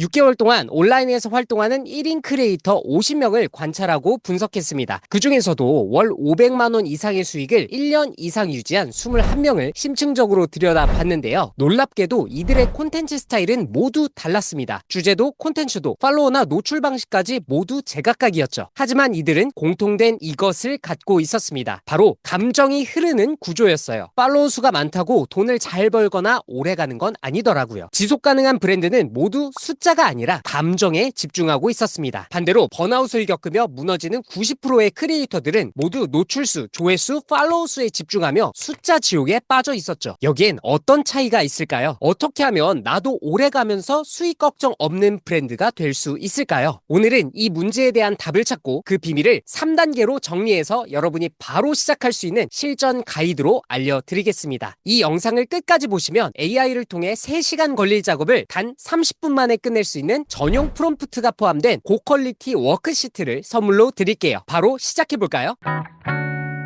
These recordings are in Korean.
6개월 동안 온라인에서 활동하는 1인 크리에이터 50명을 관찰하고 분석했습니다. 그 중에서도 월 500만 원 이상의 수익을 1년 이상 유지한 21명을 심층적으로 들여다봤는데요. 놀랍게도 이들의 콘텐츠 스타일은 모두 달랐습니다. 주제도 콘텐츠도 팔로워나 노출 방식까지 모두 제각각이었죠. 하지만 이들은 공통된 이것을 갖고 있었습니다. 바로 감정이 흐르는 구조였어요. 팔로워 수가 많다고 돈을 잘 벌거나 오래 가는 건 아니더라고요. 지속 가능한 브랜드는 모두 숫자가 아니라 감정에 집중하고 있었습니다. 반대로 번아웃을 겪으며 무너지는 90%의 크리에이터들은 모두 노출수, 조회수, 팔로워 수에 집중하며 숫자 지옥에 빠져 있었죠. 여기엔 어떤 차이가 있을까요? 어떻게 하면 나도 오래 가면서 수익 걱정 없는 브랜드가 될 수 있을까요? 오늘은 이 문제에 대한 답을 찾고 그 비밀을 3단계로 정리해서 여러분이 바로 시작할 수 있는 실전 가이드로 알려드리겠습니다. 이 영상을 끝까지 보시면 AI를 통해 3시간 걸릴 작업을 단 30분 만에 끝낼 수 있는 전용 프롬프트가 포함된 고퀄리티 워크시트를 선물로 드릴게요. 바로 시작해볼까요?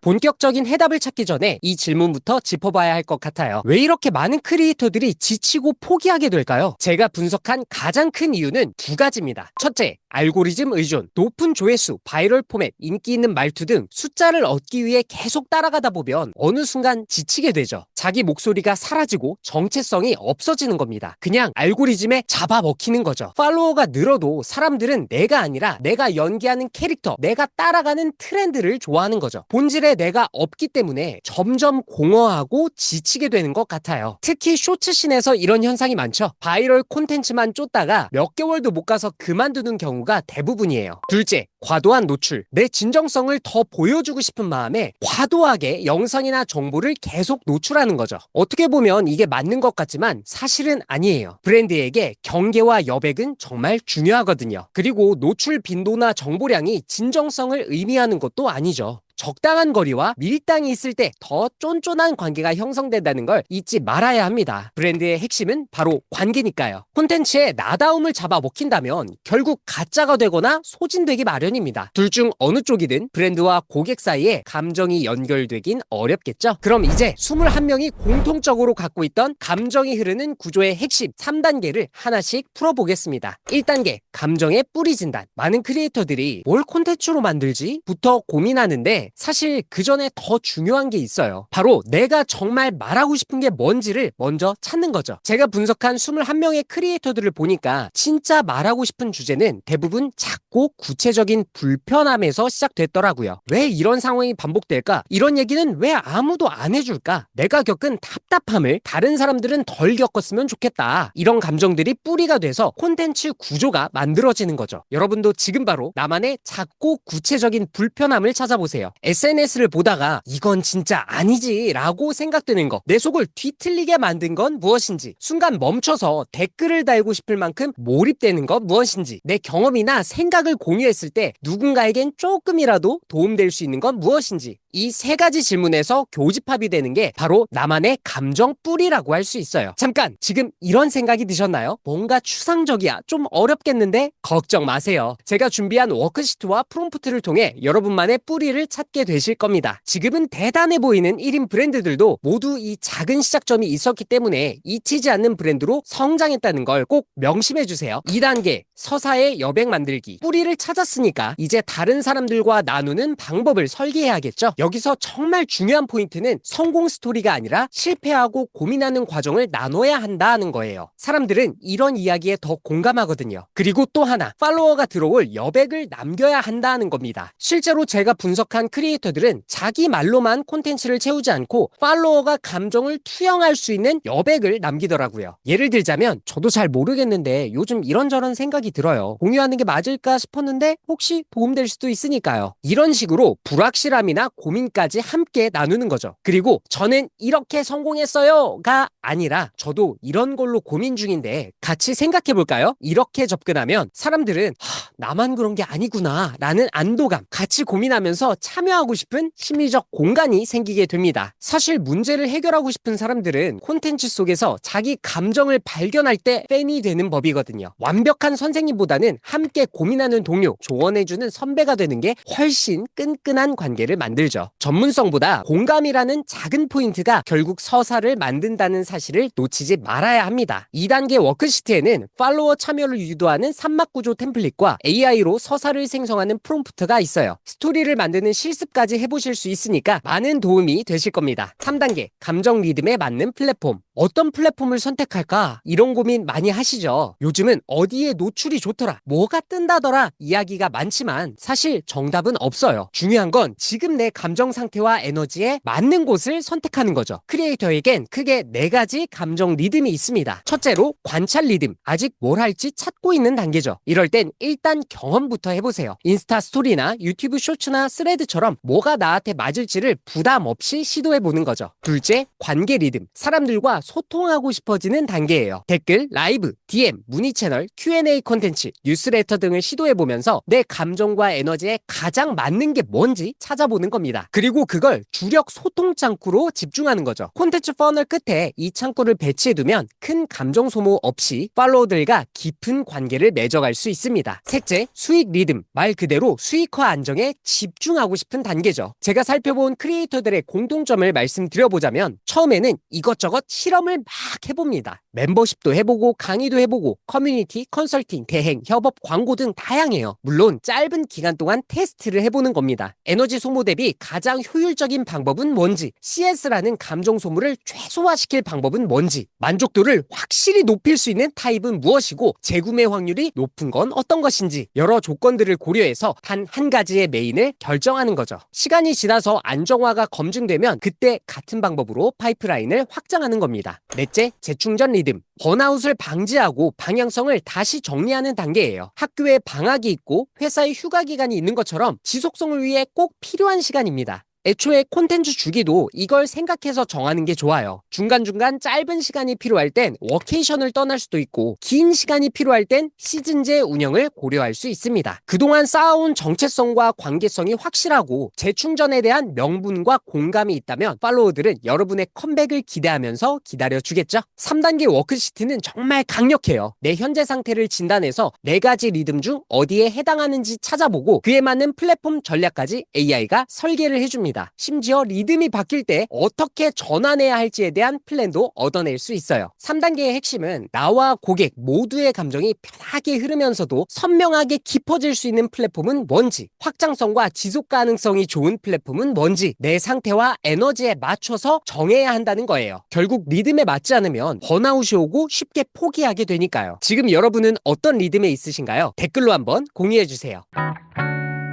본격적인 해답을 찾기 전에 이 질문부터 짚어봐야 할 것 같아요. 왜 이렇게 많은 크리에이터들이 지치고 포기하게 될까요? 제가 분석한 가장 큰 이유는 2가지입니다. 첫째, 알고리즘 의존, 높은 조회수, 바이럴 포맷, 인기 있는 말투 등 숫자를 얻기 위해 계속 따라가다 보면 어느 순간 지치게 되죠. 자기 목소리가 사라지고 정체성이 없어지는 겁니다. 그냥 알고리즘에 잡아먹히는 거죠. 팔로워가 늘어도 사람들은 내가 아니라 내가 연기하는 캐릭터, 내가 따라가는 트렌드를 좋아하는 거죠. 본질에 내가 없기 때문에 점점 공허하고 지치게 되는 것 같아요. 특히 쇼츠씬에서 이런 현상이 많죠. 바이럴 콘텐츠만 쫓다가 몇 개월도 못 가서 그만두는 경우가 대부분이에요. 둘째, 과도한 노출. 내 진정성을 더 보여주고 싶은 마음에 과도하게 영상이나 정보를 계속 노출하는 거죠. 어떻게 보면 이게 맞는 것 같지만 사실은 아니에요. 브랜드에게 경계와 여백은 정말 중요하거든요. 그리고 노출 빈도나 정보량이 진정성을 의미하는 것도 아니죠. 적당한 거리와 밀당이 있을 때 더 쫀쫀한 관계가 형성된다는 걸 잊지 말아야 합니다. 브랜드의 핵심은 바로 관계니까요. 콘텐츠에 나다움을 잡아먹힌다면 결국 가짜가 되거나 소진되기 마련입니다. 둘 중 어느 쪽이든 브랜드와 고객 사이에 감정이 연결되긴 어렵겠죠. 그럼 이제 21명이 공통적으로 갖고 있던 감정이 흐르는 구조의 핵심 3단계를 하나씩 풀어보겠습니다. 1단계, 감정의 뿌리 진단. 많은 크리에이터들이 뭘 콘텐츠로 만들지? 부터 고민하는데 사실 그 전에 더 중요한 게 있어요. 바로 내가 정말 말하고 싶은 게 뭔지를 먼저 찾는 거죠. 제가 분석한 21명의 크리에이터들을 보니까 진짜 말하고 싶은 주제는 대부분 작고 구체적인 불편함에서 시작됐더라고요. 왜 이런 상황이 반복될까? 이런 얘기는 왜 아무도 안 해줄까? 내가 겪은 답답함을 다른 사람들은 덜 겪었으면 좋겠다. 이런 감정들이 뿌리가 돼서 콘텐츠 구조가 만들어지는 거죠. 여러분도 지금 바로 나만의 작고 구체적인 불편함을 찾아보세요. SNS를 보다가 이건 진짜 아니지 라고 생각되는 거, 내 속을 뒤틀리게 만든 건 무엇인지, 순간 멈춰서 댓글을 달고 싶을 만큼 몰입되는 건 무엇인지, 내 경험이나 생각을 공유했을 때 누군가에겐 조금이라도 도움될 수 있는 건 무엇인지, 이 3가지 질문에서 교집합이 되는 게 바로 나만의 감정 뿌리라고 할 수 있어요. 잠깐, 지금 이런 생각이 드셨나요? 뭔가 추상적이야, 좀 어렵겠는데? 걱정 마세요. 제가 준비한 워크시트와 프롬프트를 통해 여러분만의 뿌리를 찾게 되실 겁니다. 지금은 대단해 보이는 1인 브랜드들도 모두 이 작은 시작점이 있었기 때문에 잊히지 않는 브랜드로 성장했다는 걸 꼭 명심해 주세요. 2단계, 서사의 여백 만들기. 뿌리를 찾았으니까 이제 다른 사람들과 나누는 방법을 설계해야겠죠? 여기서 정말 중요한 포인트는 성공 스토리가 아니라 실패하고 고민하는 과정을 나눠야 한다는 거예요. 사람들은 이런 이야기에 더 공감하거든요. 그리고 또 하나, 팔로워가 들어올 여백을 남겨야 한다는 겁니다. 실제로 제가 분석한 크리에이터들은 자기 말로만 콘텐츠를 채우지 않고 팔로워가 감정을 투영할 수 있는 여백을 남기더라고요. 예를 들자면, 저도 잘 모르겠는데 요즘 이런저런 생각이 들어요. 공유하는 게 맞을까 싶었는데 혹시 도움될 수도 있으니까요. 이런 식으로 불확실함이나 고민까지 함께 나누는 거죠. 그리고 저는 이렇게 성공했어요가 아니라 저도 이런 걸로 고민 중인데 같이 생각해 볼까요? 이렇게 접근하면 사람들은 나만 그런 게 아니구나 라는 안도감, 같이 고민하면서 참여하고 싶은 심리적 공간이 생기게 됩니다. 사실 문제를 해결하고 싶은 사람들은 콘텐츠 속에서 자기 감정을 발견할 때 팬이 되는 법이거든요. 완벽한 선생님보다는 함께 고민하는 동료, 조언해주는 선배가 되는 게 훨씬 끈끈한 관계를 만들죠. 전문성보다 공감이라는 작은 포인트가 결국 서사를 만든다는 사실을 놓치지 말아야 합니다. 2단계 워크시트에는 팔로워 참여를 유도하는 산막구조 템플릿과 AI로 서사를 생성하는 프롬프트가 있어요. 스토리를 만드는 실습까지 해보실 수 있으니까 많은 도움이 되실 겁니다. 3단계 감정 리듬에 맞는 플랫폼. 어떤 플랫폼을 선택할까? 이런 고민 많이 하시죠? 요즘은 어디에 노출이 좋더라, 뭐가 뜬다더라 이야기가 많지만 사실 정답은 없어요. 중요한 건 지금 내 감정 상태와 에너지에 맞는 곳을 선택하는 거죠. 크리에이터에겐 크게 4가지 감정 리듬이 있습니다. 첫째로 관찰 리듬. 아직 뭘 할지 찾고 있는 단계죠. 이럴 땐 일단 경험부터 해보세요. 인스타 스토리나 유튜브 쇼츠나 스레드처럼 뭐가 나한테 맞을지를 부담 없이 시도해보는 거죠. 둘째, 관계 리듬. 사람들과 소통하고 싶어지는 단계예요. 댓글, 라이브, DM, 문의 채널, Q&A 콘텐츠, 뉴스레터 등을 시도해보면서 내 감정과 에너지에 가장 맞는 게 뭔지 찾아보는 겁니다. 그리고 그걸 주력 소통 창구로 집중하는 거죠. 콘텐츠 퍼널 끝에 이 창구를 배치해두면 큰 감정 소모 없이 팔로워들과 깊은 관계를 맺어갈 수 있습니다. 셋째, 수익 리듬. 말 그대로 수익화 안정에 집중하고 싶은 단계죠. 제가 살펴본 크리에이터들의 공통점을 말씀드려보자면 처음에는 이것저것 실험을 막 해봅니다. 멤버십도 해보고 강의도 해보고 커뮤니티, 컨설팅, 대행, 협업, 광고 등 다양해요. 물론 짧은 기간 동안 테스트를 해보는 겁니다. 에너지 소모 대비 가장 효율적인 방법은 뭔지, CS라는 감정 소모를 최소화시킬 방법은 뭔지, 만족도를 확실히 높일 수 있는 타입은 무엇이고 재구매 확률이 높은 건 어떤 것인지 여러 조건들을 고려해서 단 한 가지의 메인을 결정하는 거죠. 시간이 지나서 안정화가 검증되면 그때 같은 방법으로 파이프라인을 확장하는 겁니다. 넷째, 재충전 리듬. 번아웃을 방지하고 방향성을 다시 정리하는 단계예요. 학교에 방학이 있고 회사에 휴가 기간이 있는 것처럼 지속성을 위해 꼭 필요한 시간입니다. 애초에 콘텐츠 주기도 이걸 생각해서 정하는 게 좋아요. 중간중간 짧은 시간이 필요할 땐 워케이션을 떠날 수도 있고 긴 시간이 필요할 땐 시즌제 운영을 고려할 수 있습니다. 그동안 쌓아온 정체성과 관계성이 확실하고 재충전에 대한 명분과 공감이 있다면 팔로워들은 여러분의 컴백을 기대하면서 기다려주겠죠. 3단계 워크시트는 정말 강력해요. 내 현재 상태를 진단해서 4가지 리듬 중 어디에 해당하는지 찾아보고 그에 맞는 플랫폼 전략까지 AI가 설계를 해줍니다. 심지어 리듬이 바뀔 때 어떻게 전환해야 할지에 대한 플랜도 얻어낼 수 있어요. 3단계의 핵심은 나와 고객 모두의 감정이 편하게 흐르면서도 선명하게 깊어질 수 있는 플랫폼은 뭔지, 확장성과 지속 가능성이 좋은 플랫폼은 뭔지 내 상태와 에너지에 맞춰서 정해야 한다는 거예요. 결국 리듬에 맞지 않으면 번아웃이 오고 쉽게 포기하게 되니까요. 지금 여러분은 어떤 리듬에 있으신가요? 댓글로 한번 공유해주세요.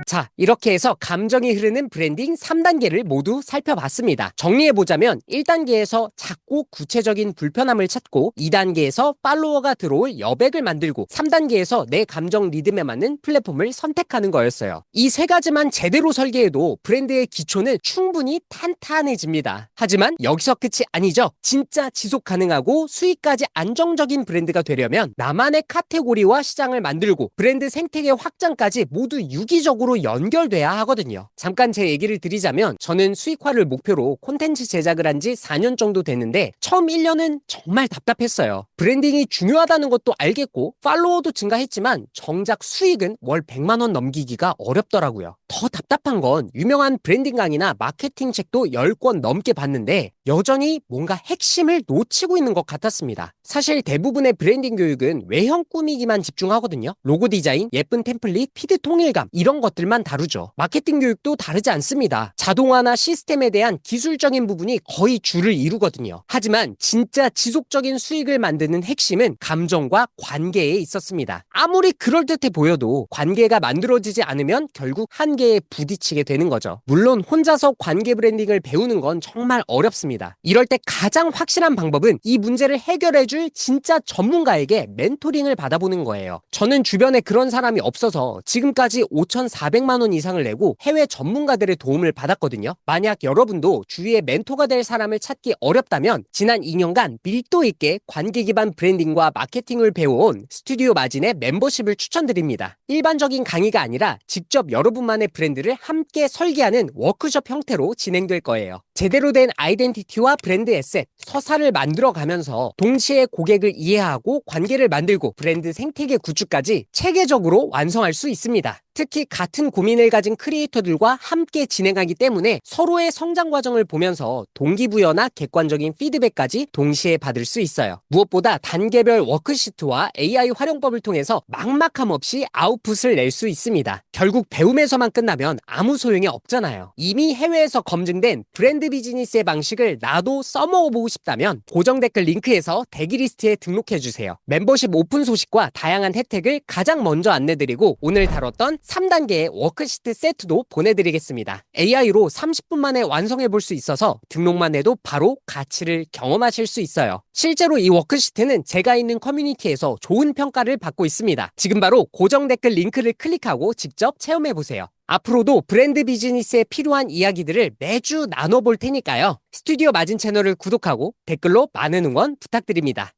자, 이렇게 해서 감정이 흐르는 브랜딩 3단계를 모두 살펴봤습니다. 정리해보자면 1단계에서 작고 구체적인 불편함을 찾고 2단계에서 팔로워가 들어올 여백을 만들고 3단계에서 내 감정 리듬에 맞는 플랫폼을 선택하는 거였어요. 이 3가지만 제대로 설계해도 브랜드의 기초는 충분히 탄탄해집니다. 하지만 여기서 끝이 아니죠. 진짜 지속 가능하고 수익까지 안정적인 브랜드가 되려면 나만의 카테고리와 시장을 만들고 브랜드 생태계 확장까지 모두 유기적으로 연결돼야 하거든요. 잠깐 제 얘기를 드리자면 저는 수익화를 목표로 콘텐츠 제작을 한 지 4년 정도 됐는데 처음 1년은 정말 답답했어요. 브랜딩이 중요하다는 것도 알겠고 팔로워도 증가했지만 정작 수익은 월 100만 원 넘기기가 어렵더라고요. 더 답답한 건 유명한 브랜딩 강의나 마케팅 책도 10권 넘게 봤는데 여전히 뭔가 핵심을 놓치고 있는 것 같았습니다. 사실 대부분의 브랜딩 교육은 외형 꾸미기만 집중하거든요. 로고 디자인, 예쁜 템플릿, 피드 통일감 이런 것들만 다루죠. 마케팅 교육도 다르지 않습니다. 자동화나 시스템에 대한 기술적인 부분이 거의 주를 이루거든요. 하지만 진짜 지속적인 수익을 만드는 핵심은 감정과 관계에 있었습니다. 아무리 그럴듯해 보여도 관계가 만들어지지 않으면 결국 한계에 부딪히게 되는 거죠. 물론 혼자서 관계 브랜딩을 배우는 건 정말 어렵습니다. 있습니다. 이럴 때 가장 확실한 방법은 이 문제를 해결해줄 진짜 전문가에게 멘토링을 받아보는 거예요. 저는 주변에 그런 사람이 없어서 지금까지 5,400만 원 이상을 내고 해외 전문가들의 도움을 받았거든요. 만약 여러분도 주위에 멘토가 될 사람을 찾기 어렵다면 지난 2년간 밀도 있게 관계 기반 브랜딩과 마케팅을 배워온 스튜디오 마진의 멤버십을 추천드립니다. 일반적인 강의가 아니라 직접 여러분만의 브랜드를 함께 설계하는 워크숍 형태로 진행될 거예요. 제대로 된 아이덴티티와 브랜드 에셋, 서사를 만들어가면서 동시에 고객을 이해하고 관계를 만들고 브랜드 생태계 구축까지 체계적으로 완성할 수 있습니다. 특히 같은 고민을 가진 크리에이터들과 함께 진행하기 때문에 서로의 성장 과정을 보면서 동기부여나 객관적인 피드백까지 동시에 받을 수 있어요. 무엇보다 단계별 워크시트와 AI 활용법을 통해서 막막함 없이 아웃풋을 낼 수 있습니다. 결국 배움에서만 끝나면 아무 소용이 없잖아요. 이미 해외에서 검증된 브랜드 비즈니스의 방식을 나도 써먹어보고 싶다면 고정 댓글 링크에서 대기리스트에 등록해주세요. 멤버십 오픈 소식과 다양한 혜택을 가장 먼저 안내드리고 오늘 다뤘던 3단계의 워크시트 세트도 보내드리겠습니다. AI로 30분 만에 완성해볼 수 있어서 등록만 해도 바로 가치를 경험하실 수 있어요. 실제로 이 워크시트는 제가 있는 커뮤니티에서 좋은 평가를 받고 있습니다. 지금 바로 고정 댓글 링크를 클릭하고 직접 체험해보세요. 앞으로도 브랜드 비즈니스에 필요한 이야기들을 매주 나눠볼 테니까요. 스튜디오 마진 채널을 구독하고 댓글로 많은 응원 부탁드립니다.